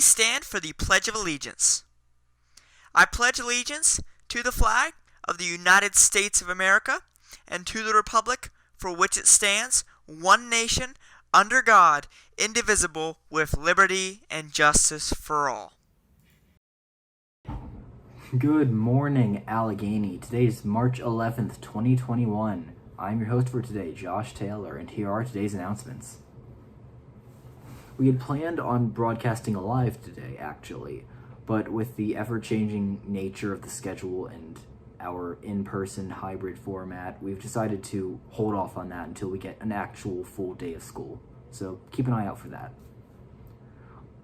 Please stand for the Pledge of Allegiance. I pledge allegiance to the flag of the United States of America and to the republic for which it stands, one nation, under God, indivisible, with liberty and justice for all. Good morning, Allegheny. Today is March 11th, 2021. I'm your host for today, Josh Taylor, and here are today's announcements. We had planned on broadcasting live today, actually, but with the ever-changing nature of the schedule and our in-person hybrid format, we've decided to hold off on that until we get an actual full day of school. So keep an eye out for that.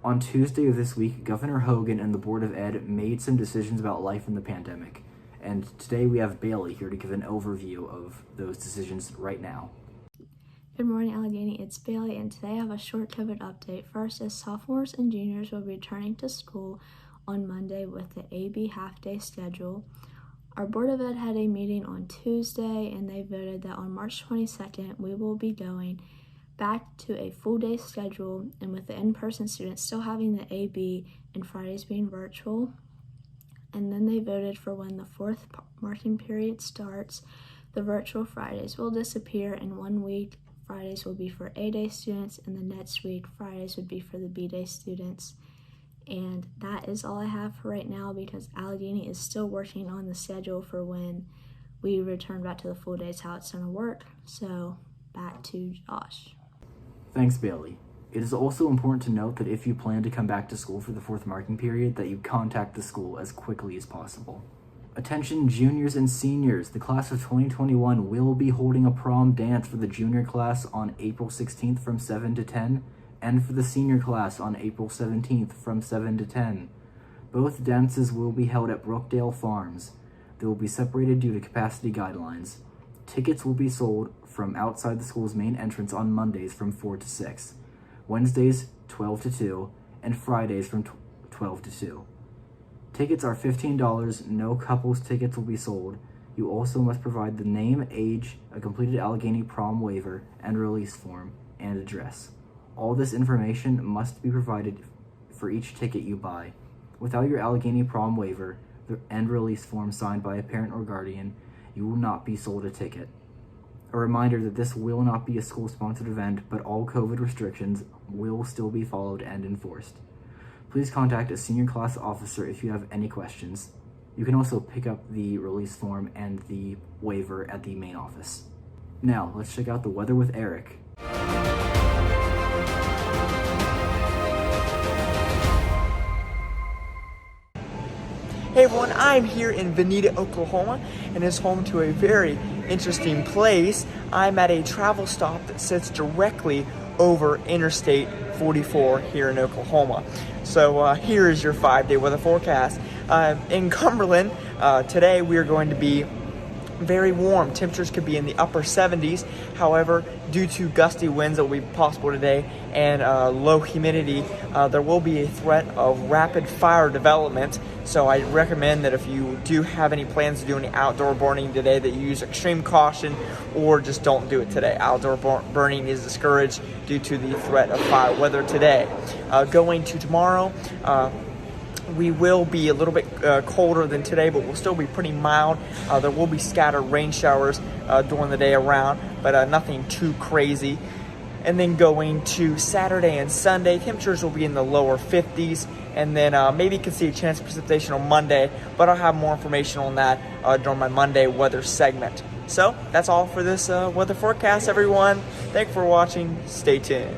On Tuesday of this week, Governor Hogan and the Board of Ed made some decisions about life in the pandemic, and today we have Bailey here to give an overview of those decisions right now. Good morning, Allegheny. It's Bailey, and today I have a short COVID update. First, as sophomores and juniors will be returning to school on Monday with the AB half-day schedule. Our Board of Ed had a meeting on Tuesday, and they voted that on March 22nd, we will be going back to a full-day schedule, and with the in-person students still having the AB and Fridays being virtual. And then they voted for when the fourth marking period starts, the virtual Fridays will disappear. In 1 week, Fridays will be for A-Day students, and the next week, Fridays would be for the B-Day students. And that is all I have for right now because Allegheny is still working on the schedule for when we return back to the full days, how it's going to work. So back to Josh. Thanks, Bailey. It is also important to note that if you plan to come back to school for the fourth marking period, that you contact the school as quickly as possible. Attention juniors and seniors, the class of 2021 will be holding a prom dance for the junior class on April 16th from 7 to 10, and for the senior class on April 17th from 7 to 10. Both dances will be held at Brookdale Farms. They will be separated due to capacity guidelines. Tickets will be sold from outside the school's main entrance on Mondays from 4 to 6, Wednesdays 12 to 2, and Fridays from 12 to 2. Tickets are $15. No couples tickets will be sold. You also must provide the name, age, a completed Allegheny prom waiver and release form, and address. All this information must be provided for each ticket you buy. Without your Allegheny prom waiver and release form signed by a parent or guardian, you will not be sold a ticket. A reminder that this will not be a school-sponsored event, but all COVID restrictions will still be followed and enforced. Please contact a senior class officer if you have any questions. You can also pick up the release form and the waiver at the main office. Now, let's check out the weather with Eric. Hey everyone, I'm here in Veneta, Oklahoma, and it's home to a very interesting place. I'm at a travel stop that sits directly over Interstate 44 here in Oklahoma. So here is your 5-day weather forecast. In Cumberland, today we are going to be very warm. Temperatures could be in the upper 70s. However, due to gusty winds that will be possible today and low humidity, there will be a threat of rapid fire development. So I recommend that if you do have any plans to do any outdoor burning today, that you use extreme caution or just don't do it today. Outdoor burning is discouraged due to the threat of fire weather today. Going to tomorrow, we will be a little bit colder than today, but we'll still be pretty mild. There will be scattered rain showers during the day around, but nothing too crazy. And then going to Saturday and Sunday, temperatures will be in the lower 50s, and then maybe you can see a chance of precipitation on Monday, but I'll have more information on that during my Monday weather segment. So that's all for this weather forecast, everyone. Thanks for watching. Stay tuned.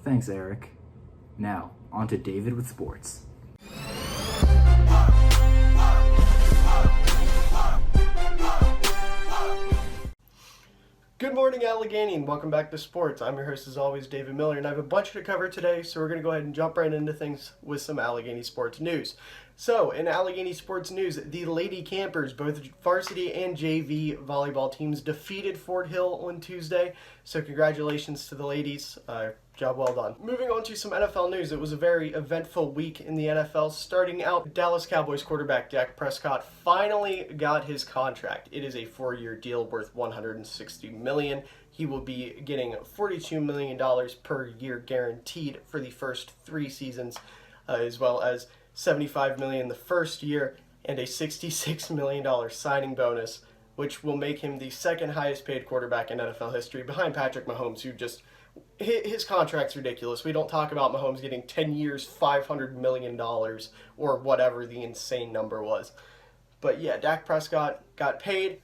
Thanks, Eric. Now, on to David with sports. Good Good morning, Allegheny, and welcome back to sports. I'm your host, as always, David Miller, and I have a bunch to cover today, so we're going to go ahead and jump right into things with some Allegheny sports news. So, in Allegheny sports news, the Lady Campers, both varsity and JV volleyball teams, defeated Fort Hill on Tuesday, so congratulations to the ladies. Job well done. Moving on to some NFL news, it was a very eventful week in the NFL. Starting out, Dallas Cowboys quarterback Dak Prescott finally got his contract. It is a 4-year deal worth $160 million. He will be getting $42 million per year guaranteed for the first 3 seasons, as well as $75 million the first year and a $66 million signing bonus, which will make him the second highest paid quarterback in NFL history, behind Patrick Mahomes, who just... his contract's ridiculous. We don't talk about Mahomes getting 10 years, $500 million, or whatever the insane number was. But yeah, Dak Prescott got paid.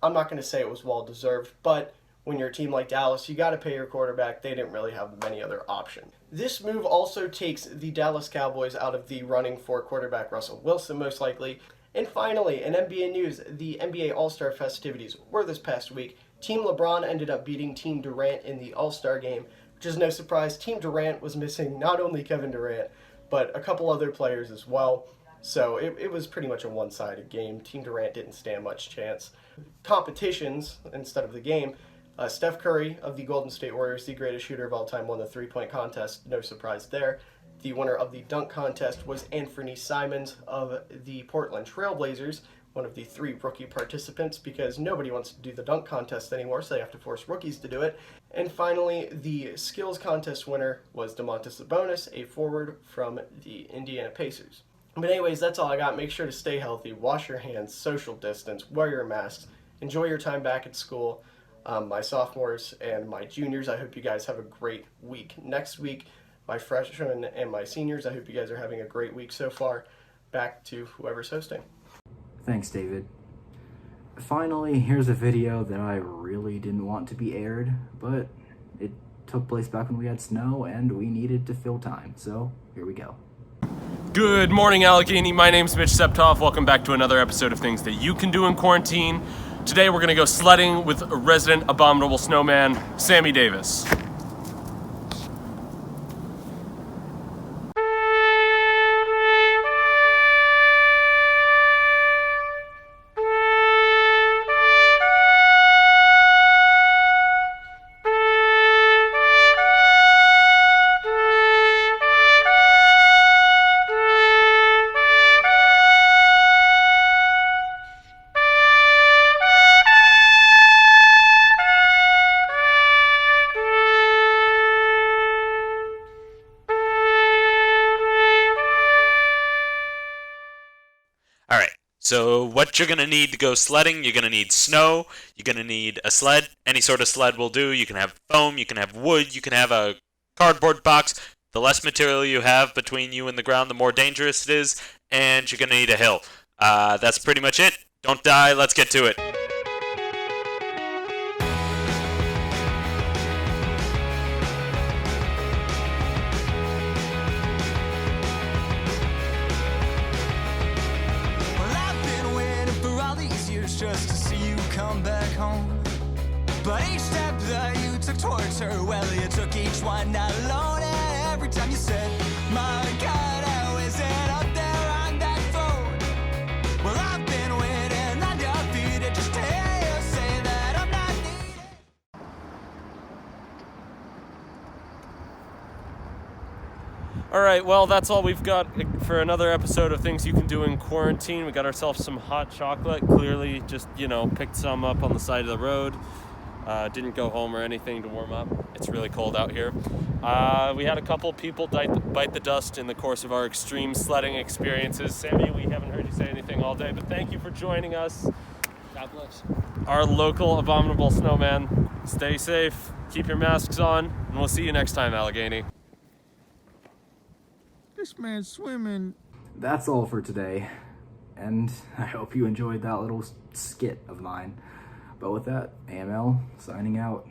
I'm not going to say it was well-deserved, but when you're a team like Dallas, you got to pay your quarterback. They didn't really have many other options. This move also takes the Dallas Cowboys out of the running for quarterback Russell Wilson, most likely. And finally, in NBA news, the NBA All-Star festivities were this past week. Team LeBron ended up beating Team Durant in the All-Star game, which is no surprise. Team Durant was missing not only Kevin Durant, but a couple other players as well. So it was pretty much a one-sided game. Team Durant didn't stand much chance. Competitions instead of the game. Steph Curry of the Golden State Warriors, the greatest shooter of all time, won the three-point contest. No surprise there. The winner of the dunk contest was Anthony Simons of the Portland Trail Blazers, one of the 3 rookie participants, because nobody wants to do the dunk contest anymore, so they have to force rookies to do it. And finally, the skills contest winner was Domantas Sabonis, a forward from the Indiana Pacers. But anyways, that's all I got. Make sure to stay healthy, wash your hands, social distance, wear your masks, enjoy your time back at school. My sophomores and my juniors, I hope you guys have a great week. Next week, my freshmen and my seniors, I hope you guys are having a great week so far. Back to whoever's hosting. Thanks, David. Finally, here's a video that I really didn't want to be aired, but it took place back when we had snow and we needed to fill time, so here we go. Good morning, Allegheny. My name's Mitch Septoff. Welcome back to another episode of Things That You Can Do in Quarantine. Today we're going to go sledding with resident abominable snowman, Sammy Davis. So what you're going to need to go sledding, you're going to need snow, you're going to need a sled. Any sort of sled will do. You can have foam, you can have wood, you can have a cardboard box. The less material you have between you and the ground, the more dangerous it is. And you're going to need a hill. That's pretty much it. Don't die. Let's get to it. Just to see you come back home. But each step that you took towards her, well, you took each one not alone. And every time you said, my God, how is it up there on that phone? Well, I've been waiting undefeated just to hear you say that I'm not needed. Alright, well, that's all we've got for another episode of Things You Can Do in Quarantine. We got ourselves some hot chocolate. Clearly just, picked some up on the side of the road. Didn't go home or anything to warm up. It's really cold out here. We had a couple people bite the dust in the course of our extreme sledding experiences. Sammy, we haven't heard you say anything all day, but thank you for joining us. God bless. Our local abominable snowman. Stay safe, keep your masks on, and we'll see you next time, Allegheny. This man's swimming. That's all for today, and I hope you enjoyed that little skit of mine. But with that, AML signing out.